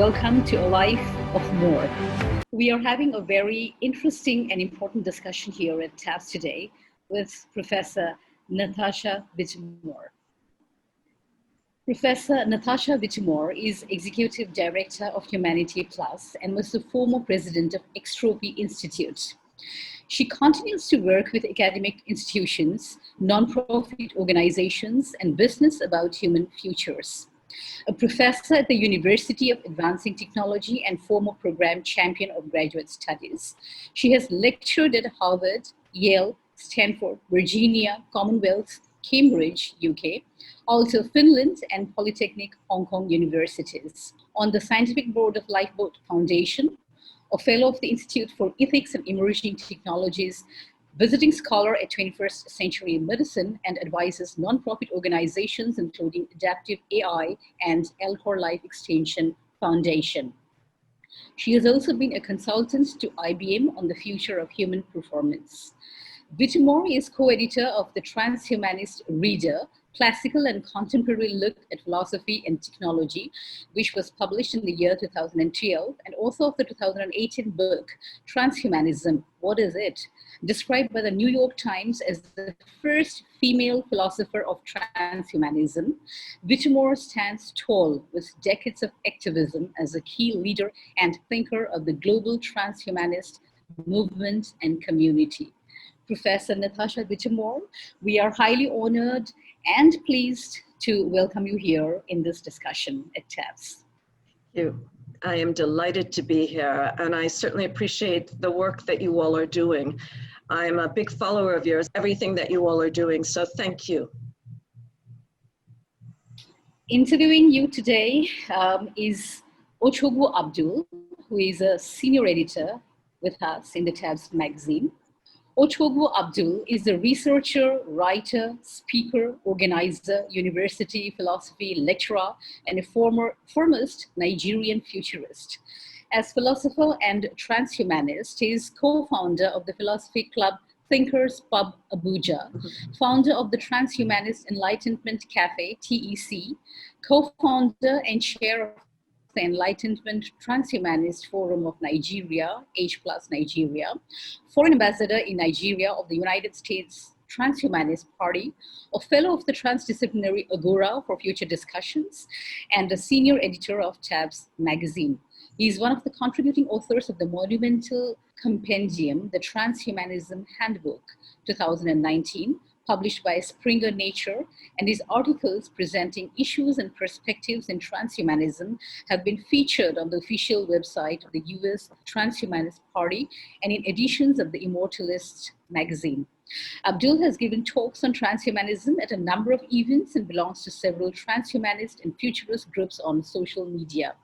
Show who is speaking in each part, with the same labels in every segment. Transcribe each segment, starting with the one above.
Speaker 1: welcome to A Life of More. We are having a very interesting and important discussion here at TAFFD today with Professor Natasha Vita-More. Professor Natasha Vita-More is Executive Director of Humanity Plus and was the former president of Extropy Institute. She continues to work with academic institutions, non-profit organizations, and business about human futures. A professor at the University of Advancing Technology and former program champion of graduate studies, she has lectured at Harvard, Yale, Stanford, Virginia, Commonwealth, Cambridge, UK, also Finland and Polytechnic Hong Kong universities. On the scientific board of Lifeboat Foundation, a fellow of the Institute for Ethics and Emerging Technologies, visiting scholar at 21st Century Medicine, and advises nonprofit organizations including Adaptive AI and Alcor Life Extension Foundation. She has also been a consultant to IBM on the future of human performance. Vita-More is co-editor of the Transhumanist Reader, Classical and Contemporary Look at Philosophy and Technology, which was published in the year 2012, and author of the 2018 book, Transhumanism, What Is It?, described by the New York Times as the first female philosopher of transhumanism. Vita-More stands tall with decades of activism as a key leader and thinker of the global transhumanist movement and community. Professor Natasha Vita-More, we are highly honored and pleased to welcome you here in this discussion at TAFFD.
Speaker 2: Thank you. I am delighted to be here, and I certainly appreciate the work that you all are doing. I'm a big follower of yours, everything that you all are doing, so thank you.
Speaker 1: Interviewing you today is Chogwu Abdul, who is a senior editor with us in the TAFFD magazine. Chogwu Abdul is a researcher, writer, speaker, organizer, university philosophy lecturer, and a foremost Nigerian futurist. As philosopher and transhumanist, he is co-founder of the philosophy club Thinkers Pub Abuja, founder of the Transhumanist Enlightenment Cafe, TEC, co-founder and chair of the Enlightenment Transhumanist Forum of Nigeria, H+ Nigeria, foreign ambassador in Nigeria of the United States Transhumanist Party, a fellow of the Transdisciplinary Agora for future discussions, and a senior editor of TAFFD magazine. He is one of the contributing authors of the monumental compendium, The Transhumanism Handbook, 2019, published by Springer Nature, and his articles presenting issues and perspectives in transhumanism have been featured on the official website of the US Transhumanist Party and in editions of the Immortalist magazine. Abdul has given talks on transhumanism at a number of events and belongs to several transhumanist and futurist groups on social media.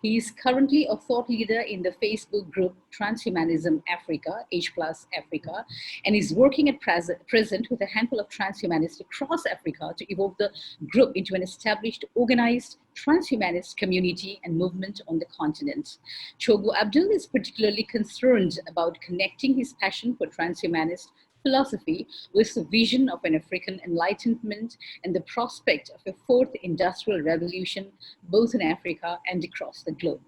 Speaker 1: He is currently a thought leader in the Facebook group Transhumanism Africa, H+ Africa, and is working at present with a handful of transhumanists across Africa to evolve the group into an established, organized transhumanist community and movement on the continent. Chogwu Abdul is particularly concerned about connecting his passion for transhumanist philosophy with the vision of an African enlightenment and the prospect of a fourth industrial revolution, both in Africa and across the globe.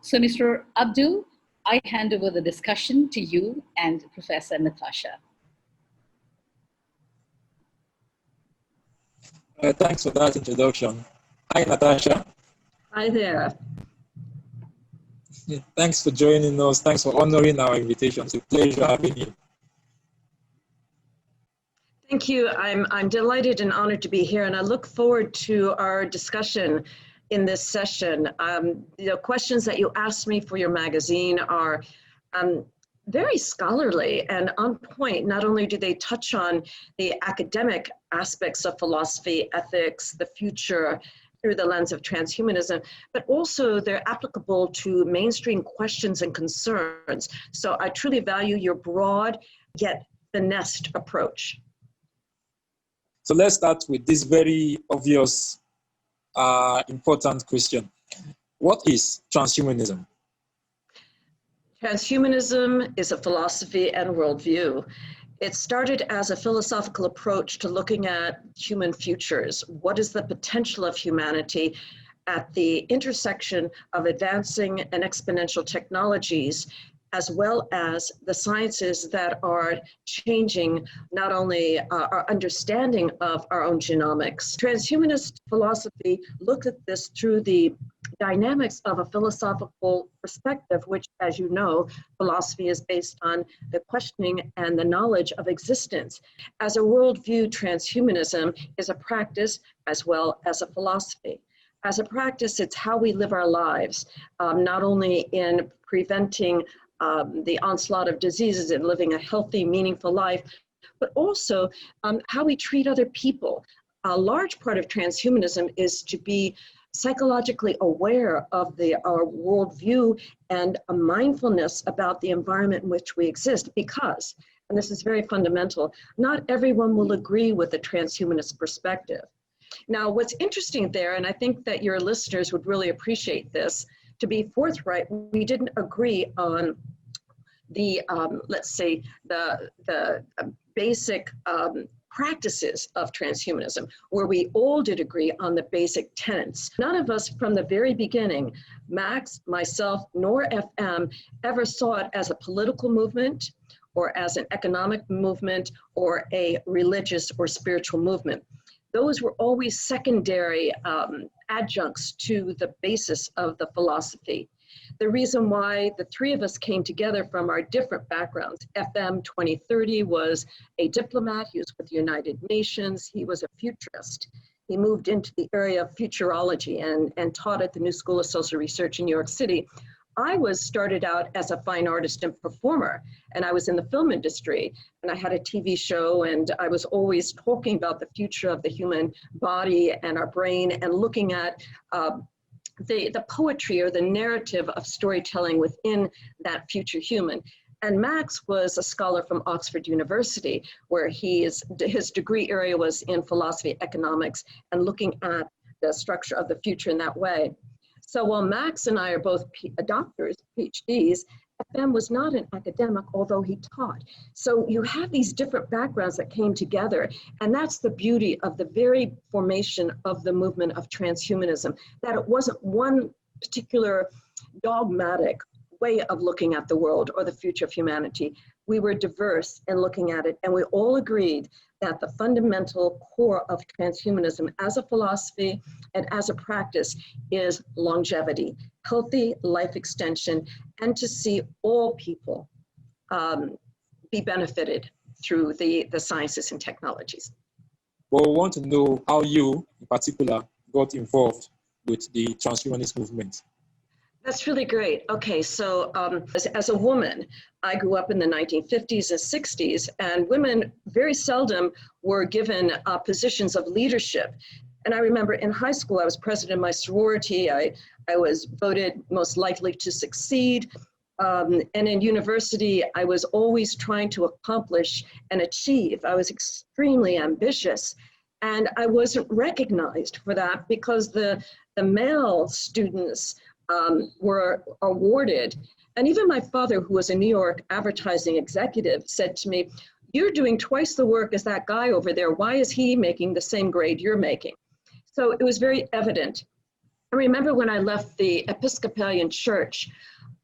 Speaker 1: So, Mr. Abdul, I hand over the discussion to you and Professor Natasha.
Speaker 3: Thanks for that introduction. Hi, Natasha.
Speaker 2: Hi there.
Speaker 3: Yeah, thanks for joining us. Thanks for honoring our invitation. It's a pleasure having you.
Speaker 2: Thank you. I'm delighted and honored to be here, and I look forward to our discussion in this session. The questions that you asked me for your magazine are very scholarly and on point. Not only do they touch on the academic aspects of philosophy, ethics, the future through the lens of transhumanism, but also they're applicable to mainstream questions and concerns. So I truly value your broad yet finessed approach.
Speaker 3: So let's start with this very obvious, important question. What is transhumanism?
Speaker 2: Transhumanism is a philosophy and worldview. It started as a philosophical approach to looking at human futures. What is the potential of humanity at the intersection of advancing and exponential technologies, as well as the sciences that are changing not only our understanding of our own genomics. Transhumanist philosophy looked at this through the dynamics of a philosophical perspective, which, as you know, philosophy is based on the questioning and the knowledge of existence. As a worldview, transhumanism is a practice as well as a philosophy. As a practice, it's how we live our lives, not only in preventing the onslaught of diseases and living a healthy, meaningful life, but also how we treat other people. A large part of transhumanism is to be psychologically aware of our worldview and a mindfulness about the environment in which we exist, because, and this is very fundamental, not everyone will agree with the transhumanist perspective. Now, what's interesting there, and I think that your listeners would really appreciate this, to be forthright, we didn't agree on the, let's say, the basic practices of transhumanism, where we all did agree on the basic tenets. None of us from the very beginning, Max, myself, nor FM, ever saw it as a political movement or as an economic movement or a religious or spiritual movement. Those were always secondary adjuncts to the basis of the philosophy. The reason why the three of us came together from our different backgrounds, FM 2030 was a diplomat, he was with the United Nations, he was a futurist. He moved into the area of futurology and taught at the New School of Social Research in New York City. I started out as a fine artist and performer, and I was in the film industry, and I had a TV show, and I was always talking about the future of the human body and our brain, and looking at the poetry or the narrative of storytelling within that future human. And Max was a scholar from Oxford University, where his degree area was in philosophy, economics, and looking at the structure of the future in that way. So while Max and I are both doctors, PhDs, FM was not an academic, although he taught. So you have these different backgrounds that came together, and that's the beauty of the very formation of the movement of transhumanism, that it wasn't one particular dogmatic way of looking at the world or the future of humanity. We were diverse in looking at it, and we all agreed that the fundamental core of transhumanism as a philosophy and as a practice is longevity, healthy life extension, and to see all people be benefited through the sciences and technologies.
Speaker 3: Well, we want to know how you, in particular, got involved with the transhumanist movement.
Speaker 2: That's really great. Okay, so as a woman, I grew up in the 1950s and 60s, and women very seldom were given positions of leadership. And I remember in high school, I was president of my sorority. I was voted most likely to succeed. And in university, I was always trying to accomplish and achieve. I was extremely ambitious. And I wasn't recognized for that because the male students were awarded. And even my father, who was a New York advertising executive, said to me, "You're doing twice the work as that guy over there. Why is he making the same grade you're making?" So it was very evident. I remember when I left the Episcopalian Church,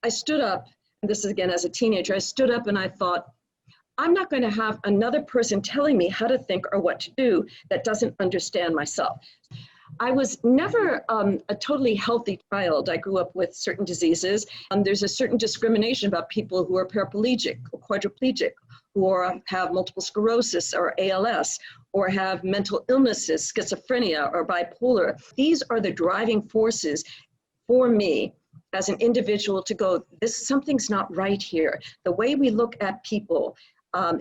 Speaker 2: I stood up, and this is again as a teenager, I stood up and I thought, I'm not going to have another person telling me how to think or what to do that doesn't understand myself. I was never a totally healthy child. I grew up with certain diseases. There's a certain discrimination about people who are paraplegic or quadriplegic, or have multiple sclerosis or ALS, or have mental illnesses, schizophrenia or bipolar. These are the driving forces for me as an individual to go, something's not right here. The way we look at people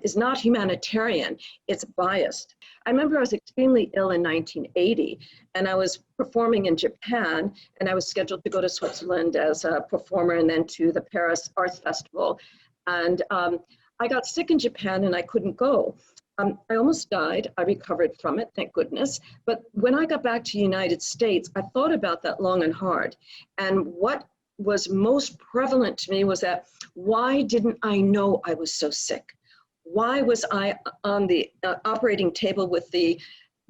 Speaker 2: is not humanitarian, it's biased. I remember I was extremely ill in 1980, and I was performing in Japan, and I was scheduled to go to Switzerland as a performer and then to the Paris Arts Festival. And I got sick in Japan and I couldn't go. I almost died. I recovered from it, thank goodness. But when I got back to the United States, I thought about that long and hard. And what was most prevalent to me was that, why didn't I know I was so sick? Why was I on the operating table with the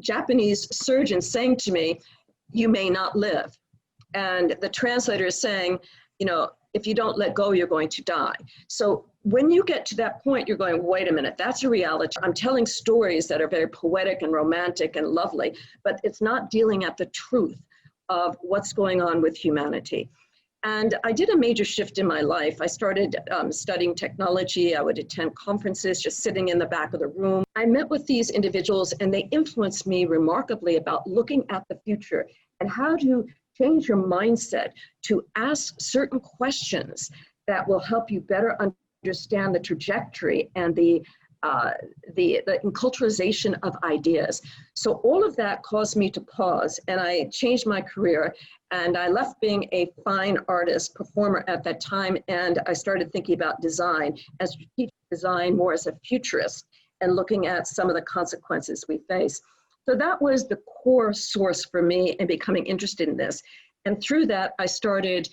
Speaker 2: Japanese surgeon saying to me, "You may not live"? And the translator is saying, you know, if you don't let go, you're going to die. So when you get to that point, you're going, wait a minute, that's a reality. I'm telling stories that are very poetic and romantic and lovely, but it's not dealing at the truth of what's going on with humanity. And I did a major shift in my life. I started studying technology. I would attend conferences, just sitting in the back of the room. I met with these individuals and they influenced me remarkably about looking at the future and how to change your mindset to ask certain questions that will help you better understand the trajectory and the enculturization of ideas. So all of that caused me to pause, and I changed my career, and I left being a fine artist performer at that time, and I started thinking about design and strategic design more as a futurist and looking at some of the consequences we face. So that was the core source for me in becoming interested in this. And through that, I started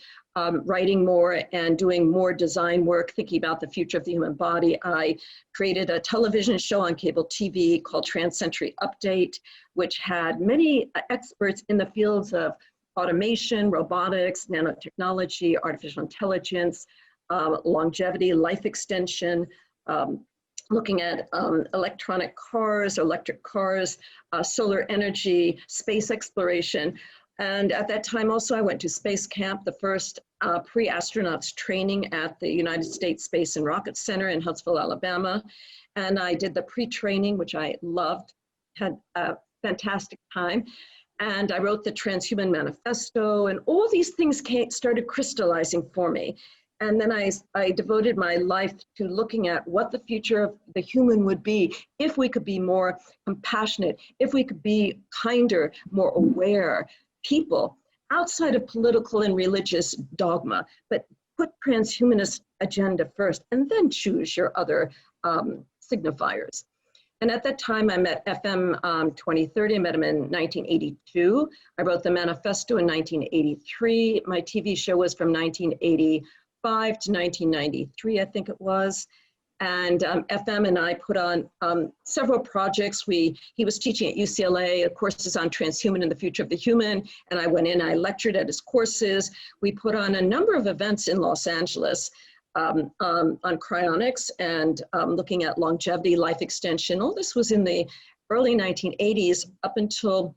Speaker 2: writing more and doing more design work, thinking about the future of the human body. I created a television show on cable TV called Trans-Century Update, which had many experts in the fields of automation, robotics, nanotechnology, artificial intelligence, longevity, life extension, looking at electronic cars, electric cars, solar energy, space exploration. And at that time also I went to space camp, the first pre-astronauts training at the United States Space and Rocket Center in Huntsville, Alabama. And I did the pre-training, which I loved, had a fantastic time. And I wrote the Transhuman Manifesto, and all these things started crystallizing for me. And then I devoted my life to looking at what the future of the human would be if we could be more compassionate, if we could be kinder, more aware people outside of political and religious dogma, but put transhumanist agenda first and then choose your other signifiers. And at that time, I met FM 2030. I met him in 1982. I wrote the manifesto in 1983. My TV show was from 1985 to 1993, I think it was. And FM and I put on several projects. He was teaching at UCLA, courses on transhuman and the future of the human. And I went in, I lectured at his courses. We put on a number of events in Los Angeles on cryonics and looking at longevity, life extension. All this was in the early 1980s up until,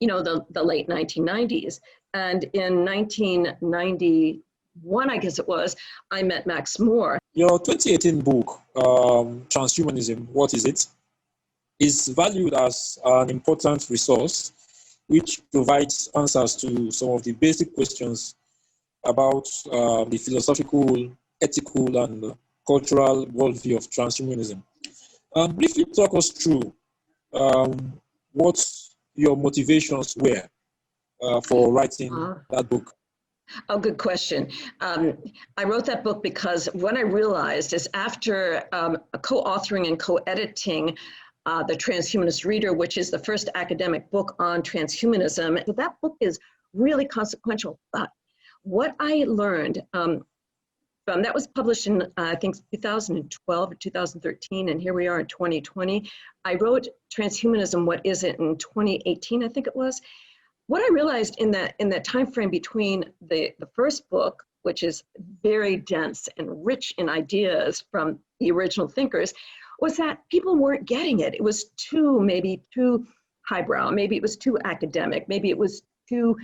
Speaker 2: you know, the late 1990s. And in 1991, I guess it was, I met Max Moore.
Speaker 3: Your 2018 book, Transhumanism, What Is It?, is valued as an important resource which provides answers to some of the basic questions about the philosophical, ethical, and cultural worldview of transhumanism. Briefly talk us through what your motivations were for writing that book.
Speaker 2: Oh, good question. I wrote that book because what I realized is after co-authoring and co-editing the Transhumanist Reader, which is the first academic book on transhumanism, that book is really consequential. But what I learned that was published in, I think, 2012 or 2013, and here we are in 2020. I wrote Transhumanism, What Is It, in 2018, I think it was. What I realized in that time frame between the first book, which is very dense and rich in ideas from the original thinkers, was that people weren't getting it. It was maybe too highbrow, maybe it was too academic, maybe it was too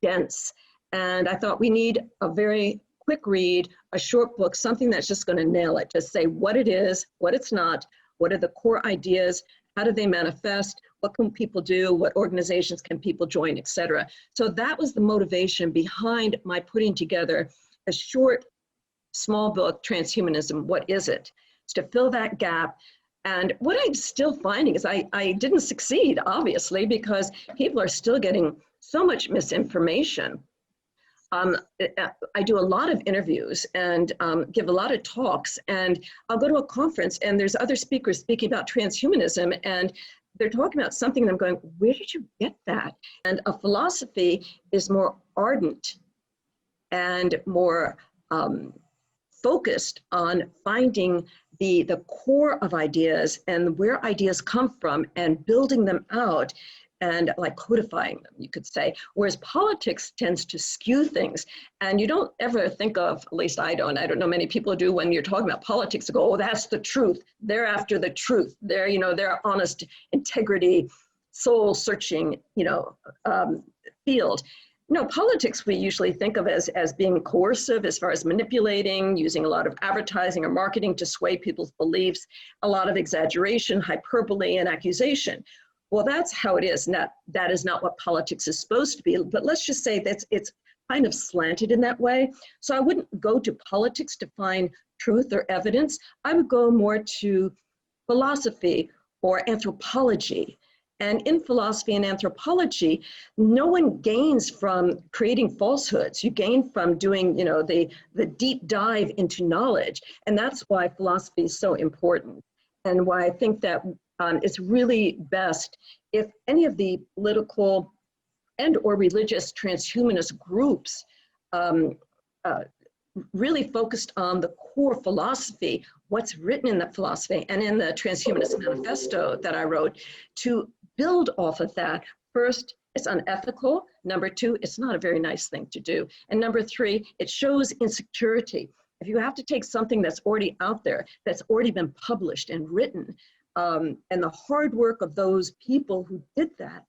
Speaker 2: dense. And I thought we need a very quick read, a short book, something that's just going to nail it, just say what it is, what it's not, what are the core ideas, how do they manifest, what can people do, what organizations can people join, etc. So that was the motivation behind my putting together a short, small book, Transhumanism, What Is It? It's to fill that gap. And what I'm still finding is I didn't succeed, obviously, because people are still getting so much misinformation. I do a lot of interviews and give a lot of talks, and I'll go to a conference and there's other speakers speaking about transhumanism, and they're talking about something and I'm going, where did you get that? And a philosophy is more ardent and more focused on finding the core of ideas and where ideas come from and building them out and like codifying them, you could say, whereas politics tends to skew things. And you don't ever think of, at least I don't know many people do, when you're talking about politics, to go, oh, that's the truth. They're after the truth. They're, you know, they're honest, integrity, soul searching, you know, field. No, politics we usually think of as being coercive as far as manipulating, using a lot of advertising or marketing to sway people's beliefs, a lot of exaggeration, hyperbole, and accusation. Well, that's how it is. That is not what politics is supposed to be, but let's just say that it's kind of slanted in that way. So I wouldn't go to politics to find truth or evidence. I would go more to philosophy or anthropology. And in philosophy and anthropology, no one gains from creating falsehoods. You gain from doing, you know, the deep dive into knowledge. And that's why philosophy is so important, and why I think that it's really best if any of the political and or religious transhumanist groups really focused on the core philosophy, what's written in the philosophy and in the Transhumanist Manifesto that I wrote, to build off of that. First, it's unethical. Number two, it's not a very nice thing to do. And number three, it shows insecurity. If you have to take something that's already out there, that's already been published and written, and the hard work of those people who did that,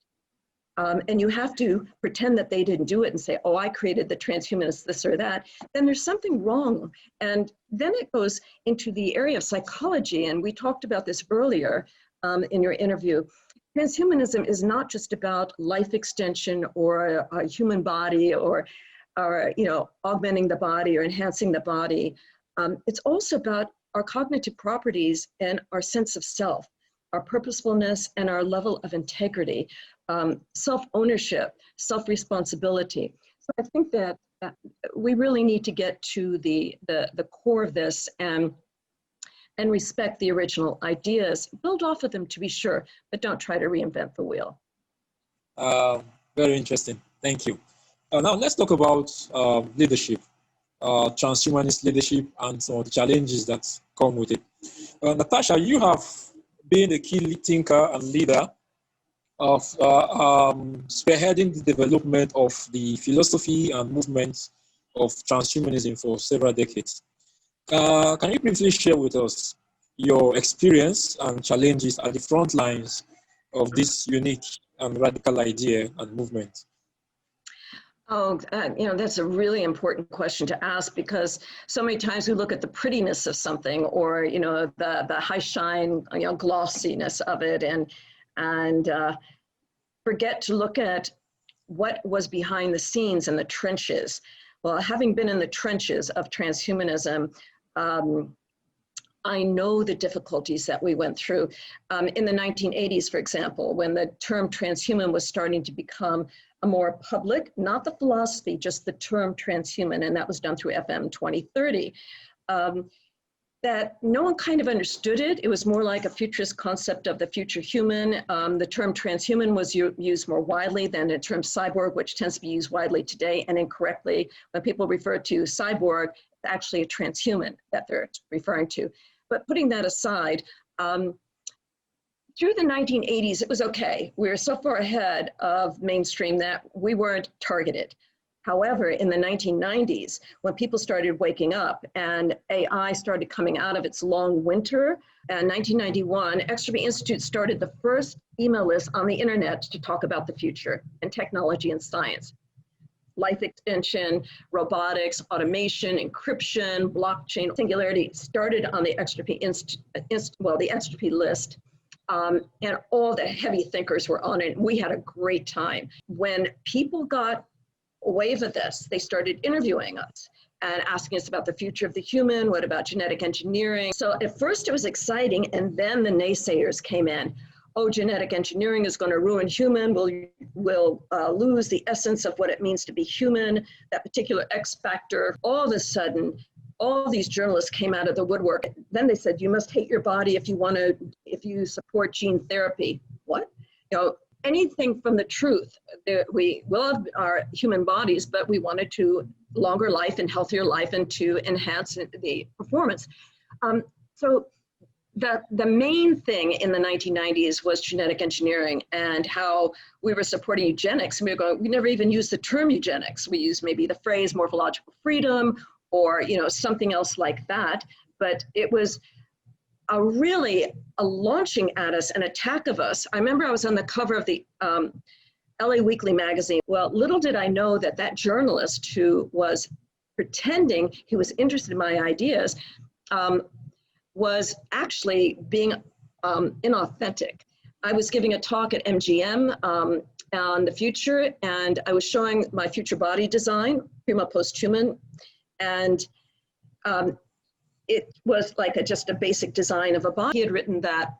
Speaker 2: and you have to pretend that they didn't do it and say, oh, I created the transhumanists, this or that, then there's something wrong. And then it goes into the area of psychology, and we talked about this earlier in your interview. Transhumanism is not just about life extension or a human body or you know, augmenting the body or enhancing the body. It's also about our cognitive properties and our sense of self, our purposefulness and our level of integrity, self-ownership, self-responsibility. So I think that we really need to get to the core of this and respect the original ideas, build off of them to be sure, but don't try to reinvent the wheel.
Speaker 3: Very interesting, thank you. Now let's talk about leadership, transhumanist leadership and some of the challenges that come with it. Natasha, you have been a key thinker and leader of spearheading the development of the philosophy and movement of transhumanism for several decades. Can you briefly share with us your experience and challenges at the front lines of this unique and radical idea and movement?
Speaker 2: Oh, you know, that's a really important question to ask, because so many times we look at the prettiness of something, or, you know, the high shine, you know, glossiness of it, and forget to look at what was behind the scenes in the trenches. Well, having been in the trenches of transhumanism, I know the difficulties that we went through. In the 1980s, for example, when the term transhuman was starting to become a more public, not the philosophy, just the term transhuman, and that was done through FM 2030, that no one kind of understood it. It was more like a futurist concept of the future human. The term transhuman was used more widely than the term cyborg, which tends to be used widely today and incorrectly. When people refer to cyborg, it's actually a transhuman that they're referring to. But putting that aside, through the 1980s, it was okay. We were so far ahead of mainstream that we weren't targeted. However, in the 1990s, when people started waking up and AI started coming out of its long winter, in 1991, Extropy Institute started the first email list on the internet to talk about the future and technology and science. Life extension, robotics, automation, encryption, blockchain, singularity started on the Extropy the Extropy list. And all the heavy thinkers were on it. We had a great time. When people got a wave of this, they started interviewing us and asking us about the future of the human, what about genetic engineering? So at first it was exciting, and then the naysayers came in. Oh, genetic engineering is going to ruin human, we'll lose the essence of what it means to be human, that particular X factor. All of a sudden, all these journalists came out of the woodwork. Then they said, you must hate your body if you support gene therapy. What? You know, anything from the truth. We love our human bodies, but we wanted to longer life and healthier life and to enhance the performance. So the main thing in the 1990s was genetic engineering and how we were supporting eugenics. And we never even used the term eugenics. We used maybe the phrase morphological freedom or, you know, something else like that. But it was really a launching at us, an attack of us. I remember I was on the cover of the LA Weekly magazine. Well, little did I know that that journalist who was pretending he was interested in my ideas was actually being inauthentic. I was giving a talk at MGM on the future, and I was showing my future body design, prima post-human, and it was like just a basic design of a body. He had written that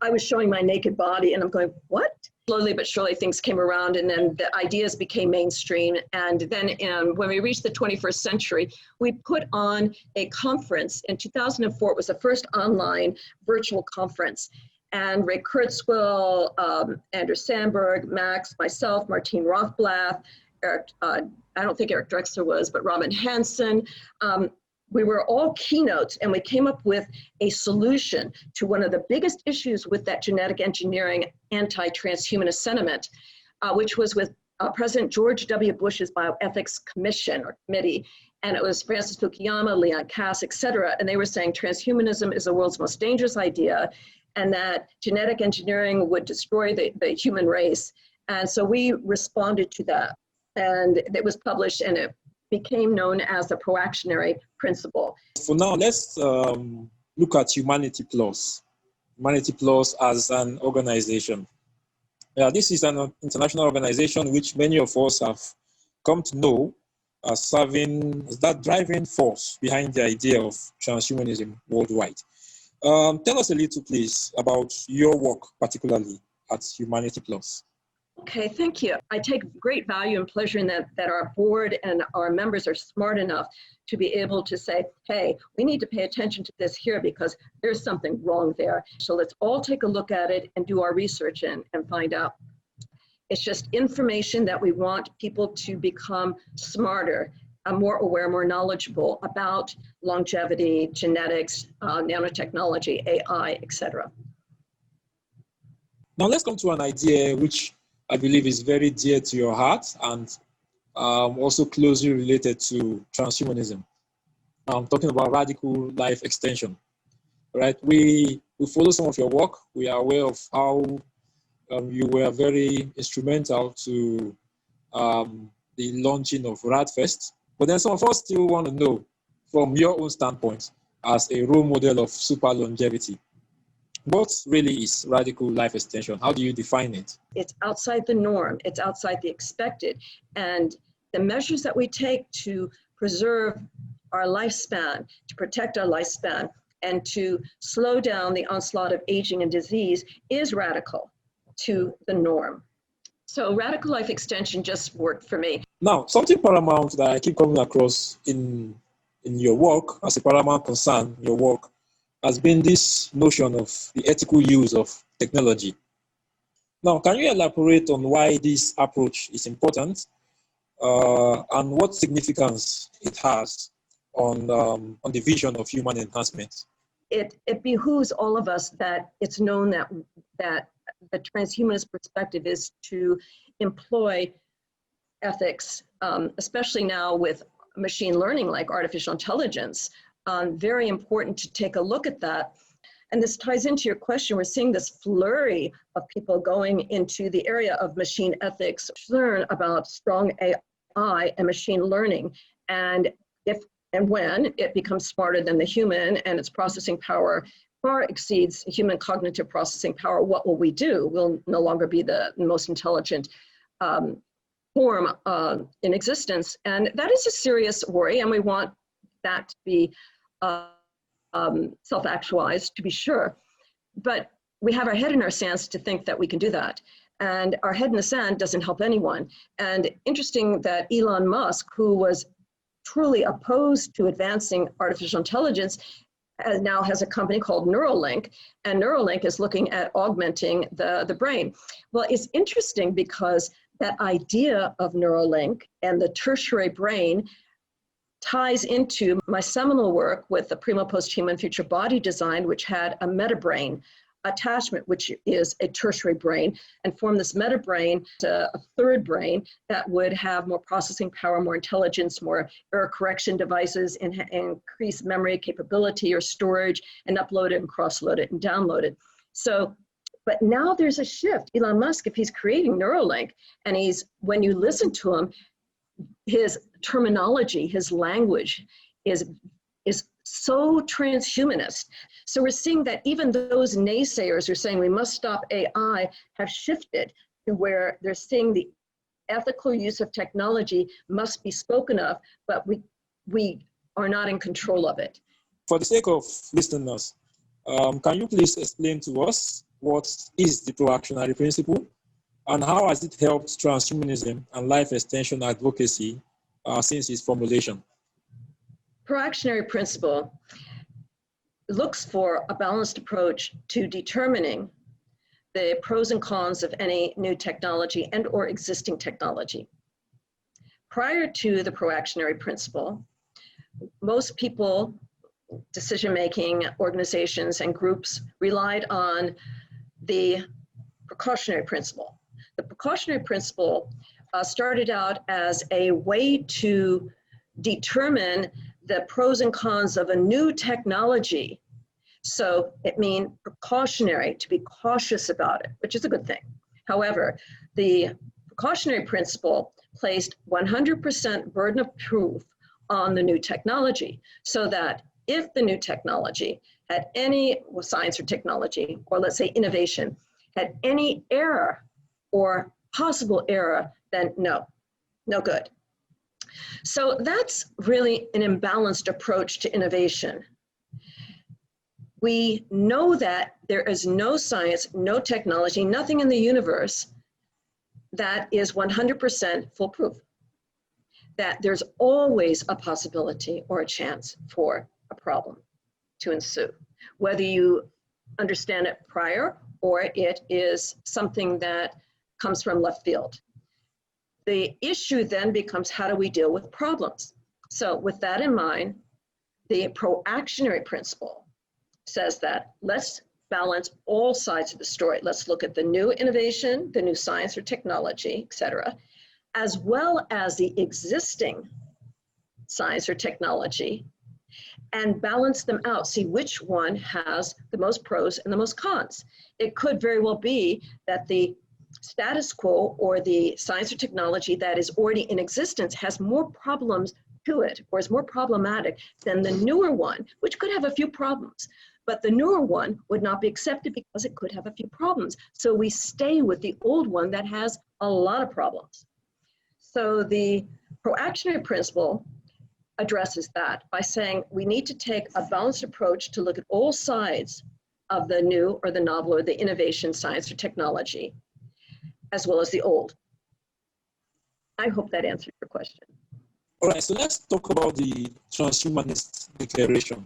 Speaker 2: I was showing my naked body, and I'm going, what? Slowly but surely things came around, and then the ideas became mainstream. And then when we reached the 21st century, we put on a conference. In 2004, it was the first online virtual conference. And Ray Kurzweil, Andrew Sandberg, Max, myself, Martine Rothblatt, Eric, I don't think Eric Drexler was, but Robin Hansen, we were all keynotes, and we came up with a solution to one of the biggest issues with that genetic engineering anti-transhumanist sentiment, which was with President George W. Bush's Bioethics Commission or Committee. And it was Francis Fukuyama, Leon Kass, et cetera. And they were saying transhumanism is the world's most dangerous idea, and that genetic engineering would destroy the human race. And so we responded to that. And it was published, and it became known as the Proactionary Principle.
Speaker 3: For now, let's look at Humanity Plus. Humanity Plus as an organization. This is an international organization which many of us have come to know as serving as that driving force behind the idea of transhumanism worldwide. Tell us a little, please, about your work, particularly at Humanity Plus.
Speaker 2: Okay, thank you. I take great value and pleasure in that our board and our members are smart enough to be able to say, hey, we need to pay attention to this here because there's something wrong there. So let's all take a look at it and do our research and find out. It's just information that we want people to become smarter, more aware, more knowledgeable about longevity, genetics, nanotechnology, AI, etc.
Speaker 3: Now let's come to an idea which I believe is very dear to your heart and also closely related to transhumanism. I'm talking about radical life extension, right? We follow some of your work. We are aware of how you were very instrumental to the launching of RadFest. But then some of us still want to know, from your own standpoint, as a role model of super longevity, what really is radical life extension? How do you define it?
Speaker 2: It's outside the norm. It's outside the expected. And the measures that we take to preserve our lifespan, to protect our lifespan, and to slow down the onslaught of aging and disease is radical to the norm. So radical life extension just worked for me.
Speaker 3: Now, something paramount that I keep coming across in your work, as a paramount concern, your work, has been this notion of the ethical use of technology. Now, can you elaborate on why this approach is important and what significance it has on the vision of human enhancement?
Speaker 2: It behooves all of us that it's known that the transhumanist perspective is to employ ethics, especially now with machine learning like artificial intelligence. Very important to take a look at that. And this ties into your question. We're seeing this flurry of people going into the area of machine ethics, learn about strong AI and machine learning. And if and when it becomes smarter than the human and its processing power far exceeds human cognitive processing power, what will we do? We'll no longer be the most intelligent form in existence. And that is a serious worry, and we want that to be self-actualized, to be sure. But we have our head in our sands to think that we can do that. And our head in the sand doesn't help anyone. And interesting that Elon Musk, who was truly opposed to advancing artificial intelligence, now has a company called Neuralink, and Neuralink is looking at augmenting the brain. Well, it's interesting because that idea of Neuralink and the tertiary brain ties into my seminal work with the primo post-human future body design, which had a metabrain attachment, which is a tertiary brain, and form this metabrain to a third brain that would have more processing power, more intelligence, more error correction devices, and increase memory capability or storage, and upload it and cross-load it and download it. So, but now there's a shift. Elon Musk, if he's creating Neuralink, and when you listen to him, his terminology, his language is so transhumanist. So we're seeing that even those naysayers who are saying we must stop AI have shifted to where they're saying the ethical use of technology must be spoken of, but we are not in control of it.
Speaker 3: For the sake of listeners, can you please explain to us what is the Proactionary Principle and how has it helped transhumanism and life extension advocacy since its formulation?
Speaker 2: Proactionary Principle looks for a balanced approach to determining the pros and cons of any new technology and or existing technology. Prior to the Proactionary Principle, most people, decision-making organizations and groups relied on the Precautionary Principle. The Precautionary Principle started out as a way to determine the pros and cons of a new technology. So it means precautionary, to be cautious about it, which is a good thing. However, the Precautionary Principle placed 100% burden of proof on the new technology, so that if the new technology had any, well, science or technology, or let's say innovation, had any error or possible error, then no good. So that's really an imbalanced approach to innovation. We know that there is no science, no technology, nothing in the universe that is 100% foolproof. That there's always a possibility or a chance for a problem to ensue, whether you understand it prior or it is something that comes from left field. The issue then becomes, how do we deal with problems? So with that in mind, the Proactionary Principle says that let's balance all sides of the story. Let's look at the new innovation, the new science or technology, et cetera, as well as the existing science or technology, and balance them out, see which one has the most pros and the most cons. It could very well be that the status quo or the science or technology that is already in existence has more problems to it or is more problematic than the newer one, which could have a few problems. But the newer one would not be accepted because it could have a few problems. So we stay with the old one that has a lot of problems. So the Proactionary Principle addresses that by saying we need to take a balanced approach to look at all sides of the new or the novel or the innovation, science or technology, as well as the old. I hope that answered your question.
Speaker 3: All right, so let's talk about the Transhumanist Declaration,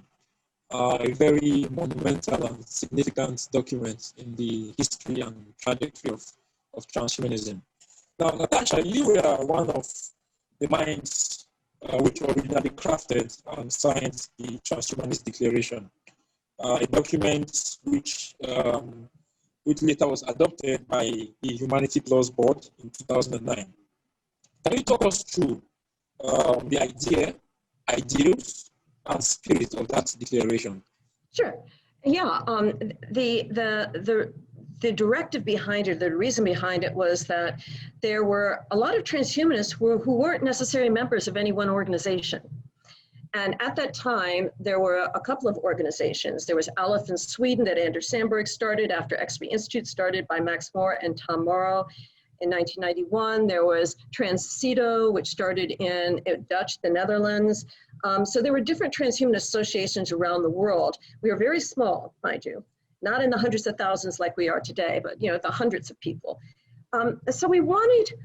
Speaker 3: a very monumental and significant document in the history and trajectory of transhumanism. Now, Natasha, you were one of the minds which originally crafted and signed the Transhumanist Declaration, a document which later was adopted by the Humanity Plus Board in 2009. Can you talk us through the idea, ideals, and spirit of that declaration?
Speaker 2: Sure. Yeah. The directive behind it, the reason behind it was that there were a lot of transhumanists who weren't necessarily members of any one organization. And at that time, there were a couple of organizations. There was Aleph in Sweden that Anders Sandberg started after XP Institute, started by Max Moore and Tom Morrow in 1991. There was TransCido, which started in Dutch, the Netherlands. So there were different transhumanist associations around the world. We were very small, mind you, not in the hundreds of thousands like we are today, but the hundreds of people. So we wanted,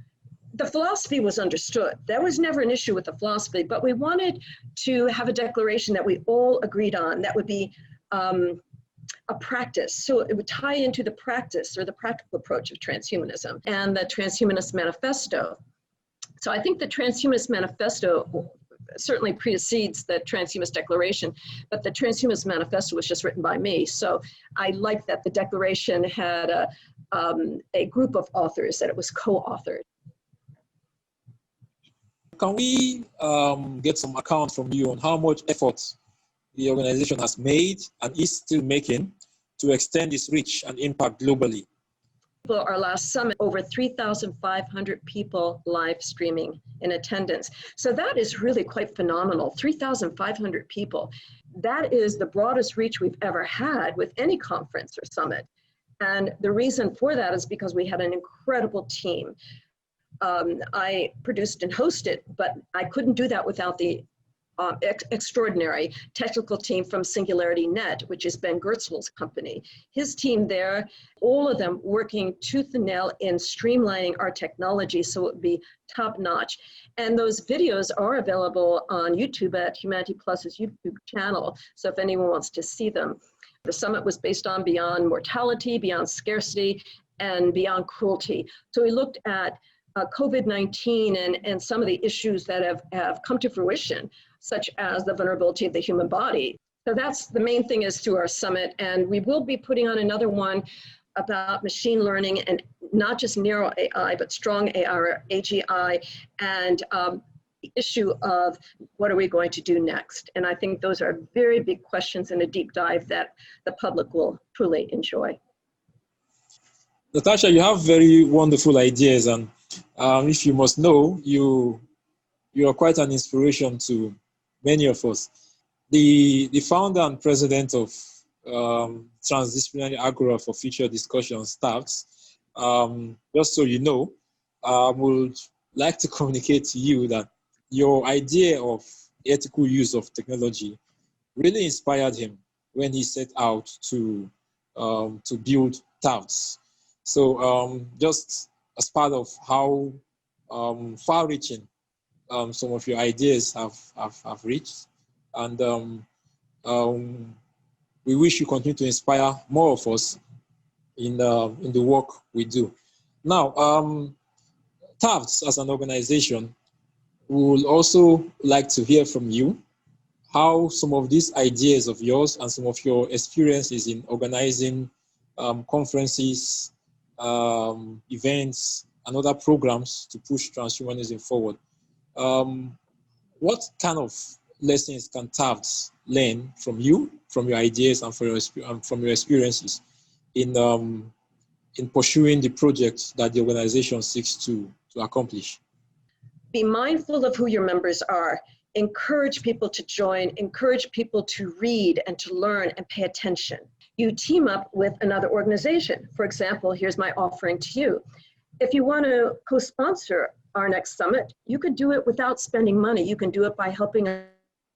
Speaker 2: the philosophy was understood. That was never an issue with the philosophy, but we wanted to have a declaration that we all agreed on that would be a practice. So it would tie into the practice or the practical approach of transhumanism and the Transhumanist Manifesto. So I think the Transhumanist Manifesto certainly precedes the Transhumanist Declaration, but the Transhumanist Manifesto was just written by me. So I like that the Declaration had a group of authors, that it was co-authored.
Speaker 3: Can we get some account from you on how much effort the organization has made and is still making to extend its reach and impact globally?
Speaker 2: Our last summit, over 3,500 people live streaming in attendance. So that is really quite phenomenal. 3,500 people. That is the broadest reach we've ever had with any conference or summit. And the reason for that is because we had an incredible team. I produced and hosted, but I couldn't do that without the extraordinary technical team from Singularity Net, which is Ben Gertzmel's company. His team there, all of them working tooth and nail in streamlining our technology so it would be top notch. And those videos are available on YouTube at Humanity Plus's YouTube channel. So if anyone wants to see them. The summit was based on beyond mortality, beyond scarcity, and beyond cruelty. So we looked at COVID-19 and some of the issues that have come to fruition, such as the vulnerability of the human body. So that's the main thing is through our summit. And we will be putting on another one about machine learning and not just narrow AI, but strong AI or AGI, and the issue of what are we going to do next? And I think those are very big questions and a deep dive that the public will truly enjoy.
Speaker 3: Natasha, you have very wonderful ideas, and if you must know, you are quite an inspiration to many of us. The founder and president of Transdisciplinary Agora for Future Discussions, TAFFD, just so you know, would like to communicate to you that your idea of ethical use of technology really inspired him when he set out to build TAFFD. So just as part of how far-reaching some of your ideas have reached, and we wish you continue to inspire more of us in the work we do. Now, TAFFD as an organization, we would also like to hear from you how some of these ideas of yours and some of your experiences in organizing conferences, events, and other programs to push transhumanism forward. What kind of lessons can TAFFD learn from you, from your ideas, and from your experiences in pursuing the project that the organization seeks to accomplish?
Speaker 2: Be mindful of who your members are. Encourage people to join, encourage people to read and to learn and pay attention. You team up with another organization. For example, here's my offering to you. If you want to co-sponsor our next summit, you could do it without spending money. You can do it by helping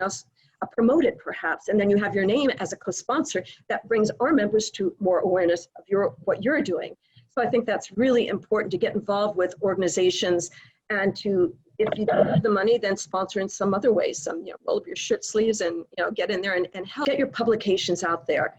Speaker 2: us promote it perhaps, and then you have your name as a co-sponsor. That brings our members to more awareness of what you're doing. So I think that's really important to get involved with organizations and to, if you don't have the money, then sponsor in some other ways. Roll up your shirt sleeves and get in there and help get your publications out there.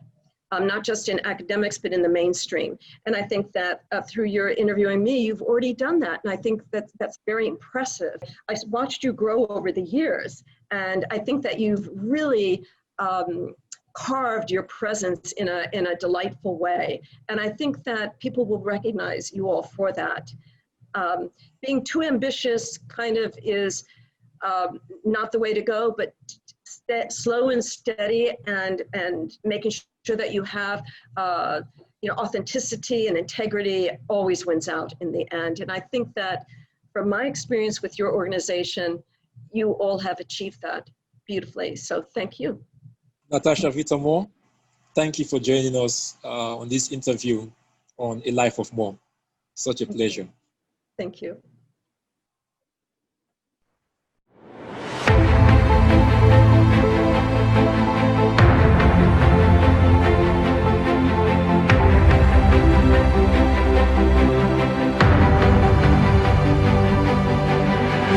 Speaker 2: Not just in academics, but in the mainstream. And I think that through your interviewing me, you've already done that. And I think that's very impressive. I watched you grow over the years. And I think that you've really carved your presence in a delightful way. And I think that people will recognize you all for that. Being too ambitious kind of is not the way to go, but slow and steady and making sure that you have authenticity and integrity always wins out in the end. And I think that from my experience with your organization, you all have achieved that beautifully. So thank you.
Speaker 3: Natasha Vita-More, thank you for joining us on this interview on A Life of More. Such a pleasure.
Speaker 2: Thank you.